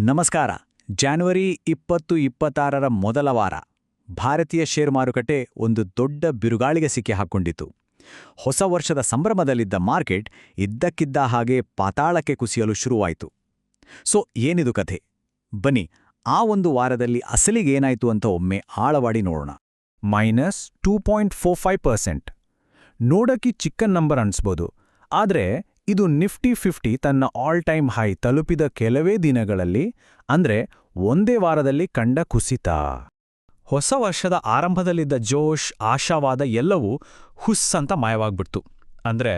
ನಮಸ್ಕಾರ. ಜಾನ್ವರಿ 2026ರ ಮೊದಲ ವಾರ ಭಾರತೀಯ ಷೇರು ಮಾರುಕಟ್ಟೆ ಒಂದು ದೊಡ್ಡ ಬಿರುಗಾಳಿಗೆ ಸಿಕ್ಕಿ ಹಾಕ್ಕೊಂಡಿತು. ಹೊಸ ವರ್ಷದ ಸಂಭ್ರಮದಲ್ಲಿದ್ದ ಮಾರ್ಕೆಟ್ ಇದ್ದಕ್ಕಿದ್ದ ಹಾಗೆ ಪಾತಾಳಕ್ಕೆ ಕುಸಿಯಲು ಶುರುವಾಯಿತು. ಏನಿದು ಕಥೆ? ಬನ್ನಿ, ಆ ಒಂದು ವಾರದಲ್ಲಿ ಅಸಲಿಗೇನಾಯ್ತು ಅಂತ ಒಮ್ಮೆ ಆಳವಾಡಿ ನೋಡೋಣ. -2.45%. ನೋಡಕ್ಕೆ ಚಿಕ್ಕ ನಂಬರ್ ಅನ್ಸ್ಬೋದು, ಆದರೆ ಇದು ನಿಫ್ಟಿ 50 ತನ್ನ ಆಲ್ ಟೈಮ್ ಹೈ ತಲುಪಿದ ಕೆಲವೇ ದಿನಗಳಲ್ಲಿ, ಅಂದ್ರೆ ಒಂದೇ ವಾರದಲ್ಲಿ ಕಂಡ ಕುಸಿತ. ಹೊಸ ವರ್ಷದ ಆರಂಭದಲ್ಲಿದ್ದ ಜೋಶ್, ಆಶಾವಾದ ಎಲ್ಲವೂ ಹುಸ್ ಅಂತ ಮಾಯವಾಗ್ಬಿಡ್ತು. ಅಂದ್ರೆ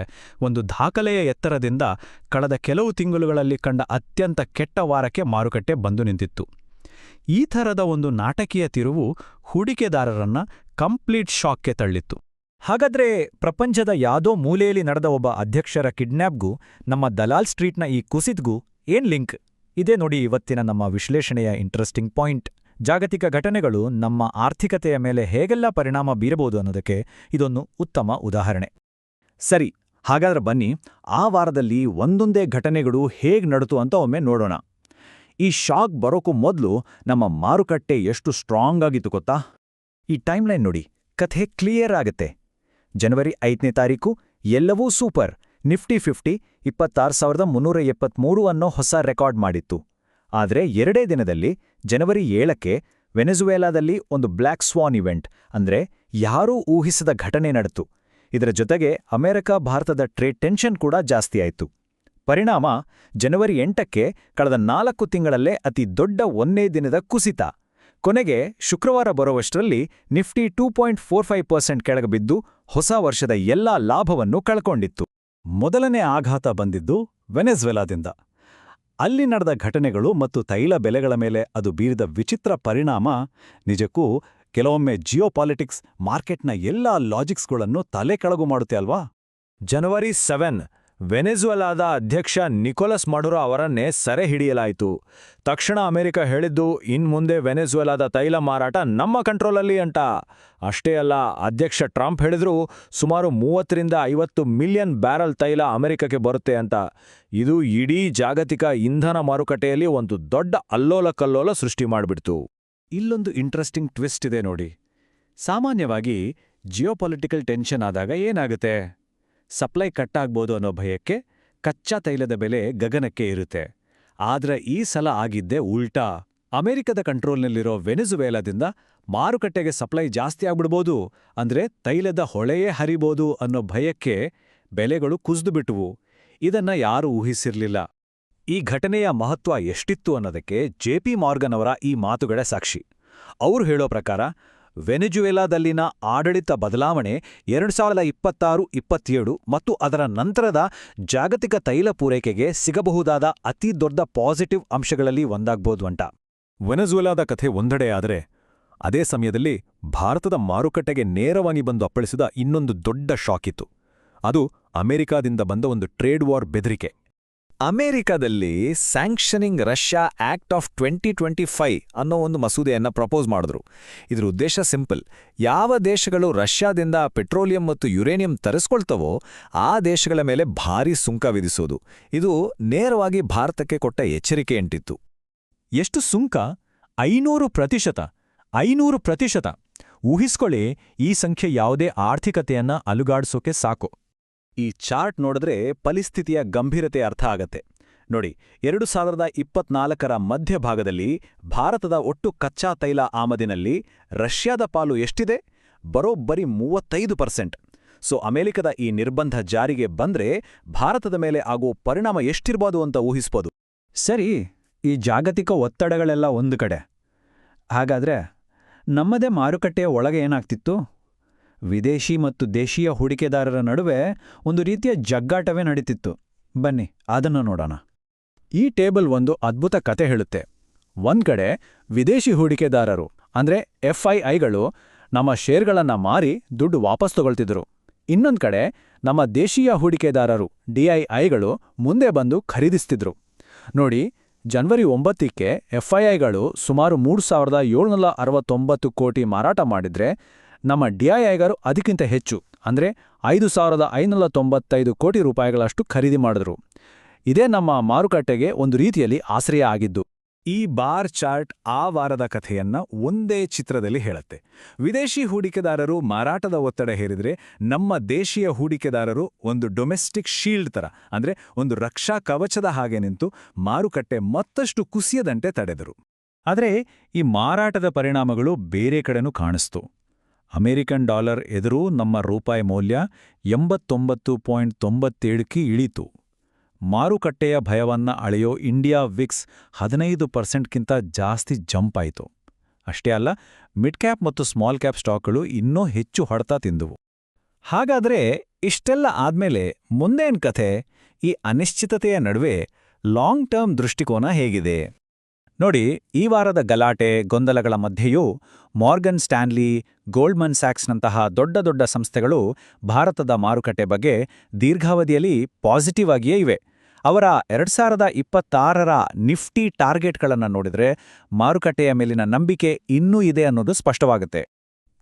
ಒಂದು ದಾಖಲೆಯ ಎತ್ತರದಿಂದ ಕಳೆದ ಕೆಲವು ತಿಂಗಳುಗಳಲ್ಲಿ ಕಂಡ ಅತ್ಯಂತ ಕೆಟ್ಟ ವಾರಕ್ಕೆ ಮಾರುಕಟ್ಟೆ ಬಂದು ನಿಂತಿತ್ತು. ಈ ಥರದ ಒಂದು ನಾಟಕೀಯ ತಿರುವು ಹೂಡಿಕೆದಾರರನ್ನ ಕಂಪ್ಲೀಟ್ ಶಾಕ್ಗೆ ತಳ್ಳಿತ್ತು. ಹಾಗಾದ್ರೆ ಪ್ರಪಂಚದ ಯಾವುದೋ ಮೂಲೆಯಲ್ಲಿ ನಡೆದ ಒಬ್ಬ ಅಧ್ಯಕ್ಷರ ಕಿಡ್ನ್ಯಾಪ್ಗೂ ನಮ್ಮ ದಲಾಲ್ ಸ್ಟ್ರೀಟ್ನ ಈ ಕುಸಿದ್ಗೂ ಏನ್ ಲಿಂಕ್? ಇದೇ ನೋಡಿ ಇವತ್ತಿನ ನಮ್ಮ ವಿಶ್ಲೇಷಣೆಯ ಇಂಟ್ರೆಸ್ಟಿಂಗ್ ಪಾಯಿಂಟ್. ಜಾಗತಿಕ ಘಟನೆಗಳು ನಮ್ಮ ಆರ್ಥಿಕತೆಯ ಮೇಲೆ ಹೇಗೆಲ್ಲ ಪರಿಣಾಮ ಬೀರಬಹುದು ಅನ್ನೋದಕ್ಕೆ ಇದೊಂದು ಉತ್ತಮ ಉದಾಹರಣೆ. ಸರಿ, ಹಾಗಾದ್ರೆ ಬನ್ನಿ, ಆ ವಾರದಲ್ಲಿ ಒಂದೊಂದೇ ಘಟನೆಗಳು ಹೇಗೆ ನಡೀತು ಅಂತ ಒಮ್ಮೆ ನೋಡೋಣ. ಈ ಶಾಕ್ ಬರೋಕ್ಕೂ ಮೊದಲು ನಮ್ಮ ಮಾರುಕಟ್ಟೆ ಎಷ್ಟು ಸ್ಟ್ರಾಂಗ್ ಆಗಿತ್ತು ಗೊತ್ತಾ? ಈ ಟೈಮ್ಲೈನ್ ನೋಡಿ, ಕಥೆ ಕ್ಲಿಯರ್ ಆಗತ್ತೆ. ಜನವರಿ 5ನೇ ತಾರೀಕು ಎಲ್ಲವೂ ಸೂಪರ್. ನಿಫ್ಟಿ 50 26,373 ಅನ್ನೋ ಹೊಸ ರೆಕಾರ್ಡ್ ಮಾಡಿತ್ತು. ಆದರೆ ಎರಡೇ ದಿನದಲ್ಲಿ ಜನವರಿ 7ಕ್ಕೆ ವೆನೆಜುವೆಲಾದಲ್ಲಿ ಒಂದು ಬ್ಲ್ಯಾಕ್ ಸ್ವಾನ್ ಇವೆಂಟ್, ಅಂದ್ರೆ ಯಾರೂ ಊಹಿಸದ ಘಟನೆ ನಡೆತು. ಇದರ ಜೊತೆಗೆ ಅಮೆರಿಕ-ಭಾರತದ ಟ್ರೇಡ್ ಟೆನ್ಷನ್ ಕೂಡ ಜಾಸ್ತಿಯಾಯಿತು. ಪರಿಣಾಮ ಜನವರಿ 8ಕ್ಕೆ ಕಳೆದ 4 ತಿಂಗಳಲ್ಲೇ ಅತಿ ದೊಡ್ಡ ಒಂದೇ ದಿನದ ಕುಸಿತ. ಕೊನೆಗೆ ಶುಕ್ರವಾರ ಬರೋವಷ್ಟರಲ್ಲಿ ನಿಫ್ಟಿ 2.45% ಕೆಳಗೆ ಬಿದ್ದು ಹೊಸ ವರ್ಷದ ಎಲ್ಲಾ ಲಾಭವನ್ನು ಕಳ್ಕೊಂಡಿತ್ತು. ಮೊದಲನೇ ಆಘಾತ ಬಂದಿದ್ದು ವೆನೆಜುವೆಲಾದಿಂದ. ಅಲ್ಲಿ ನಡೆದ ಘಟನೆಗಳು ಮತ್ತು ತೈಲ ಬೆಲೆಗಳ ಮೇಲೆ ಅದು ಬೀರಿದ ವಿಚಿತ್ರ ಪರಿಣಾಮ ನಿಜಕ್ಕೂ ಕೆಲವೊಮ್ಮೆ ಜಿಯೋಪಾಲಿಟಿಕ್ಸ್, ಮಾರ್ಕೆಟ್ನ ಎಲ್ಲಾ ಲಾಜಿಕ್ಸ್ಗಳನ್ನು ತಲೆ ಕೆಳಗು ಮಾಡುತ್ತೆ ಅಲ್ವಾ? ಜನವರಿ 7 ವೆನೆಜುವೆಲಾದ ಅಧ್ಯಕ್ಷ ನಿಕೋಲಸ್ ಮಡುರೋ ಅವರನ್ನೇ ಸೆರೆ ಹಿಡಿಯಲಾಯಿತು. ತಕ್ಷಣ ಅಮೆರಿಕ ಹೇಳಿದ್ದು, ಇನ್ಮುಂದೆ ವೆನೆಜುವೆಲಾದ ತೈಲ ಮಾರಾಟ ನಮ್ಮ ಕಂಟ್ರೋಲಲ್ಲಿ ಅಂತ. ಅಷ್ಟೇ ಅಲ್ಲ, ಅಧ್ಯಕ್ಷ ಟ್ರಂಪ್ ಹೇಳಿದ್ರು ಸುಮಾರು 30-50 ಮಿಲಿಯನ್ ಬ್ಯಾರಲ್ ತೈಲ ಅಮೆರಿಕಕ್ಕೆ ಬರುತ್ತೆ ಅಂತ. ಇದು ಇಡೀ ಜಾಗತಿಕ ಇಂಧನ ಮಾರುಕಟ್ಟೆಯಲ್ಲಿ ಒಂದು ದೊಡ್ಡ ಅಲ್ಲೋಲಕಲ್ಲೋಲ ಸೃಷ್ಟಿ ಮಾಡಿಬಿಡ್ತು. ಇಲ್ಲೊಂದು ಇಂಟ್ರೆಸ್ಟಿಂಗ್ ಟ್ವಿಸ್ಟ್ ಇದೆ ನೋಡಿ. ಸಾಮಾನ್ಯವಾಗಿ ಜಿಯೋಪೊಲಿಟಿಕಲ್ ಟೆನ್ಷನ್ ಆದಾಗ ಏನಾಗುತ್ತೆ? ಸಪ್ಲೈ ಕಟ್ಟಾಗ್ಬೋದು ಅನ್ನೋ ಭಯಕ್ಕೆ ಕಚ್ಚಾ ತೈಲದ ಬೆಲೆ ಗಗನಕ್ಕೆ ಇರುತ್ತೆ. ಆದ್ರೆ ಈ ಸಲ ಆಗಿದ್ದೇ ಉಲ್ಟಾ. ಅಮೆರಿಕದ ಕಂಟ್ರೋಲ್ನಲ್ಲಿರೋ ವೆನೆಜುವೆಲಾದಿಂದ ಮಾರುಕಟ್ಟೆಗೆ ಸಪ್ಲೈ ಜಾಸ್ತಿ ಆಗ್ಬಿಡ್ಬೋದು, ಅಂದ್ರೆ ತೈಲದ ಹೊಳೆಯೇ ಹರಿಬೋದು ಅನ್ನೋ ಭಯಕ್ಕೆ ಬೆಲೆಗಳು ಕುಸಿದುಬಿಟ್ವು. ಇದನ್ನ ಯಾರೂ ಊಹಿಸಿರ್ಲಿಲ್ಲ. ಈ ಘಟನೆಯ ಮಹತ್ವ ಎಷ್ಟಿತ್ತು ಅನ್ನೋದಕ್ಕೆ ಜೆ.ಪಿ. ಮಾರ್ಗನ್ ಅವರ ಈ ಮಾತುಗಳೇ ಸಾಕ್ಷಿ. ಅವ್ರು ಹೇಳೋ ಪ್ರಕಾರ ವೆನೆಜುವೆಲಾದಲ್ಲಿನ ಆಡಳಿತ ಬದಲಾವಣೆ 2026-27 ಮತ್ತು ಅದರ ನಂತರದ ಜಾಗತಿಕ ತೈಲ ಪೂರೈಕೆಗೆ ಸಿಗಬಹುದಾದ ಅತಿ ದೊಡ್ಡ ಪಾಸಿಟಿವ್ ಅಂಶಗಳಲ್ಲಿ ಒಂದಾಗ್ಬೋದು ಅಂತ. ವೆನೆಜುವೆಲಾದ ಕಥೆ ಒಂದೆಡೆ ಆದರೆ, ಅದೇ ಸಮಯದಲ್ಲಿ ಭಾರತದ ಮಾರುಕಟ್ಟೆಗೆ ನೇರವಾಗಿ ಬಂದು ಅಪ್ಪಳಿಸಿದ ಇನ್ನೊಂದು ದೊಡ್ಡ ಶಾಕ್ ಇತ್ತು. ಅದು ಅಮೆರಿಕಾದಿಂದ ಬಂದ ಒಂದು ಟ್ರೇಡ್ ವಾರ್ ಬೆದರಿಕೆ. ಅಮೆರಿಕದಲ್ಲಿ ಸ್ಯಾಂಕ್ಷನಿಂಗ್ ರಷ್ಯಾ ಆಕ್ಟ್ ಆಫ್ 2025 ಅನ್ನೋ ಒಂದು ಮಸೂದೆಯನ್ನು ಪ್ರಪೋಸ್ ಮಾಡಿದ್ರು. ಇದ್ರ ಉದ್ದೇಶ ಸಿಂಪಲ್: ಯಾವ ದೇಶಗಳು ರಷ್ಯಾದಿಂದ ಪೆಟ್ರೋಲಿಯಂ ಮತ್ತು ಯುರೇನಿಯಂ ತರಿಸ್ಕೊಳ್ತವೋ ಆ ದೇಶಗಳ ಮೇಲೆ ಭಾರೀ ಸುಂಕ ವಿಧಿಸೋದು. ಇದು ನೇರವಾಗಿ ಭಾರತಕ್ಕೆ ಕೊಟ್ಟ ಎಚ್ಚರಿಕೆ ಎಂಟಿತ್ತು. ಎಷ್ಟು ಸುಂಕ? 500%! 500%! ಊಹಿಸ್ಕೊಳ್ಳಿ, ಈ ಸಂಖ್ಯೆ ಯಾವುದೇ ಆರ್ಥಿಕತೆಯನ್ನ ಅಲುಗಾಡಿಸೋಕೆ ಸಾಕು. ಈ ಚಾರ್ಟ್ ನೋಡಿದ್ರೆ ಪರಿಸ್ಥಿತಿಯ ಗಂಭೀರತೆ ಅರ್ಥ ಆಗತ್ತೆ. ನೋಡಿ, 2024ರ ಮಧ್ಯಭಾಗದಲ್ಲಿ ಭಾರತದ ಒಟ್ಟು ಕಚ್ಚಾ ತೈಲ ಆಮದಿನಲ್ಲಿ ರಷ್ಯಾದ ಪಾಲು ಎಷ್ಟಿದೆ? ಬರೋಬ್ಬರಿ 35%. ಅಮೆರಿಕದ ಈ ನಿರ್ಬಂಧ ಜಾರಿಗೆ ಬಂದ್ರೆ ಭಾರತದ ಮೇಲೆ ಆಗೋ ಪರಿಣಾಮ ಎಷ್ಟಿರ್ಬೋದು ಅಂತ ಊಹಿಸ್ಬೋದು. ಸರಿ, ಈ ಜಾಗತಿಕ ಒತ್ತಡಗಳೆಲ್ಲ ಒಂದು ಕಡೆ. ಹಾಗಾದ್ರೆ ನಮ್ಮದೇ ಮಾರುಕಟ್ಟೆಯ ಒಳಗೆ ಏನಾಗ್ತಿತ್ತು? ವಿದೇಶಿ ಮತ್ತು ದೇಶೀಯ ಹೂಡಿಕೆದಾರರ ನಡುವೆ ಒಂದು ರೀತಿಯ ಜಗ್ಗಾಟವೇ ನಡೀತಿತ್ತು. ಬನ್ನಿ ಅದನ್ನು ನೋಡೋಣ. ಈ ಟೇಬಲ್ ಒಂದು ಅದ್ಭುತ ಕತೆ ಹೇಳುತ್ತೆ. ಒಂದ್ ಕಡೆ ವಿದೇಶಿ ಹೂಡಿಕೆದಾರರು ಅಂದ್ರೆ FIIಗಳು ನಮ್ಮ ಶೇರ್ಗಳನ್ನ ಮಾರಿ ದುಡ್ಡು ವಾಪಸ್ ತಗೊಳ್ತಿದ್ರು. ಇನ್ನೊಂದ್ ಕಡೆ ನಮ್ಮ ದೇಶೀಯ ಹೂಡಿಕೆದಾರರು DIIಗಳು ಮುಂದೆ ಬಂದು ಖರೀದಿಸ್ತಿದ್ರು. ನೋಡಿ, ಜನವರಿ 9ಕ್ಕೆ FIIಗಳು ಸುಮಾರು 3,769 ಕೋಟಿ ಮಾರಾಟ ಮಾಡಿದ್ರೆ, ನಮ್ಮ DIIಗರು ಅದಕ್ಕಿಂತ ಹೆಚ್ಚು, ಅಂದ್ರೆ 5,595 ಕೋಟಿ ರೂಪಾಯಿಗಳಷ್ಟು ಖರೀದಿ ಮಾಡಿದ್ರು. ಇದೇ ನಮ್ಮ ಮಾರುಕಟ್ಟೆಗೆ ಒಂದು ರೀತಿಯಲ್ಲಿ ಆಶ್ರಯ ಆಗಿದ್ದು. ಈ ಬಾರ್ ಚಾರ್ಟ್ ಆ ವಾರದ ಕಥೆಯನ್ನ ಒಂದೇ ಚಿತ್ರದಲ್ಲಿ ಹೇಳುತ್ತೆ. ವಿದೇಶಿ ಹೂಡಿಕೆದಾರರು ಮಾರಾಟದ ಒತ್ತಡ ಹೇರಿದ್ರೆ, ನಮ್ಮ ದೇಶೀಯ ಹೂಡಿಕೆದಾರರು ಒಂದು ಡೊಮೆಸ್ಟಿಕ್ ಶೀಲ್ಡ್ ತರ, ಅಂದ್ರೆ ಒಂದು ರಕ್ಷಾ ಕವಚದ ಹಾಗೆ ನಿಂತು ಮಾರುಕಟ್ಟೆ ಮತ್ತಷ್ಟು ಕುಸಿಯದಂತೆ ತಡೆದರು. ಆದರೆ ಈ ಮಾರಾಟದ ಪರಿಣಾಮಗಳು ಬೇರೆ ಕಡೆನೂ ಕಾಣಿಸ್ತು. ಅಮೆರಿಕನ್ ಡಾಲರ್ ಎದುರು ನಮ್ಮ ರೂಪಾಯಿ ಮೌಲ್ಯ 89.97ಕ್ಕೆ ಇಳೀತು. ಮಾರುಕಟ್ಟೆಯ ಭಯವನ್ನ ಅಳೆಯೋ ಇಂಡಿಯಾ ವಿಕ್ಸ್ 15%ಕ್ಕಿಂತ ಜಾಸ್ತಿ ಜಂಪ್ ಆಯಿತು. ಅಷ್ಟೇ ಅಲ್ಲ, ಮಿಡ್ ಕ್ಯಾಪ್ ಮತ್ತು ಸ್ಮಾಲ್ ಕ್ಯಾಪ್ ಸ್ಟಾಕ್ಗಳು ಇನ್ನೂ ಹೆಚ್ಚು ಹೊಡೆತ ತಿಂದುವು. ಹಾಗಾದ್ರೆ ಇಷ್ಟೆಲ್ಲ ಆದ್ಮೇಲೆ ಮುಂದೇನ್ ಕಥೆ? ಈ ಅನಿಶ್ಚಿತತೆಯ ನಡುವೆ ಲಾಂಗ್ ಟರ್ಮ್ ದೃಷ್ಟಿಕೋನ ಹೇಗಿದೆ? ನೋಡಿ, ಈ ವಾರದ ಗಲಾಟೆ ಗೊಂದಲಗಳ ಮಧ್ಯೆಯೂ ಮಾರ್ಗನ್ ಸ್ಟ್ಯಾನ್ಲಿ, ಗೋಲ್ಡ್ಮನ್ ಸ್ಯಾಕ್ಸ್ನಂತಹ ದೊಡ್ಡ ದೊಡ್ಡ ಸಂಸ್ಥೆಗಳು ಭಾರತದ ಮಾರುಕಟ್ಟೆ ಬಗ್ಗೆ ದೀರ್ಘಾವಧಿಯಲ್ಲಿ ಪಾಸಿಟಿವ್ ಆಗಿಯೇ ಇವೆ. ಅವರ 2026ರ ನಿಫ್ಟಿ ಟಾರ್ಗೆಟ್ಗಳನ್ನು ನೋಡಿದ್ರೆ ಮಾರುಕಟ್ಟೆಯ ಮೇಲಿನ ನಂಬಿಕೆ ಇನ್ನೂ ಇದೆ ಅನ್ನೋದು ಸ್ಪಷ್ಟವಾಗುತ್ತೆ.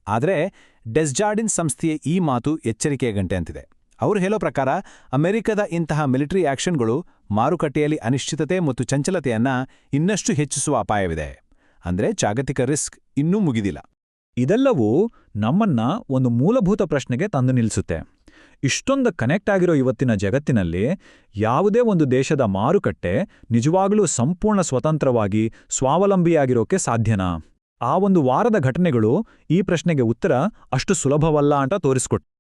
ಆದರೆ ಡೆಸ್ಜಾರ್ಡಿನ್ ಸಂಸ್ಥೆಯ ಈ ಮಾತು ಎಚ್ಚರಿಕೆಯ ಗಂಟೆ ಅಂತಿದೆ. ಅವರು ಹೇಳೋ ಪ್ರಕಾರ ಅಮೆರಿಕದ ಇಂತಹ ಮಿಲಿಟರಿ ಆಕ್ಷನ್ಗಳು ಮಾರುಕಟ್ಟೆಯಲ್ಲಿ ಅನಿಶ್ಚಿತತೆ ಮತ್ತು ಚಂಚಲತೆಯನ್ನ ಇನ್ನಷ್ಟು ಹೆಚ್ಚಿಸುವ ಅಪಾಯವಿದೆ. ಅಂದ್ರೆ ಜಾಗತಿಕ ರಿಸ್ಕ್ ಇನ್ನೂ ಮುಗಿದಿಲ್ಲ. ಇದೆಲ್ಲವೂ ನಮ್ಮನ್ನ ಒಂದು ಮೂಲಭೂತ ಪ್ರಶ್ನೆಗೆ ತಂದು ನಿಲ್ಲಿಸುತ್ತೆ. ಇಷ್ಟೊಂದು ಕನೆಕ್ಟ್ ಆಗಿರೋ ಇವತ್ತಿನ ಜಗತ್ತಿನಲ್ಲಿ ಯಾವುದೇ ಒಂದು ದೇಶದ ಮಾರುಕಟ್ಟೆ ನಿಜವಾಗಲೂ ಸಂಪೂರ್ಣ ಸ್ವತಂತ್ರವಾಗಿ ಸ್ವಾವಲಂಬಿಯಾಗಿರೋಕೆ ಸಾಧ್ಯನಾ? ಆ ಒಂದು ವಾರದ ಘಟನೆಗಳು ಈ ಪ್ರಶ್ನೆಗೆ ಉತ್ತರ ಅಷ್ಟು ಸುಲಭವಲ್ಲ ಅಂತ ತೋರಿಸ್ಕೊಟ್ಟು.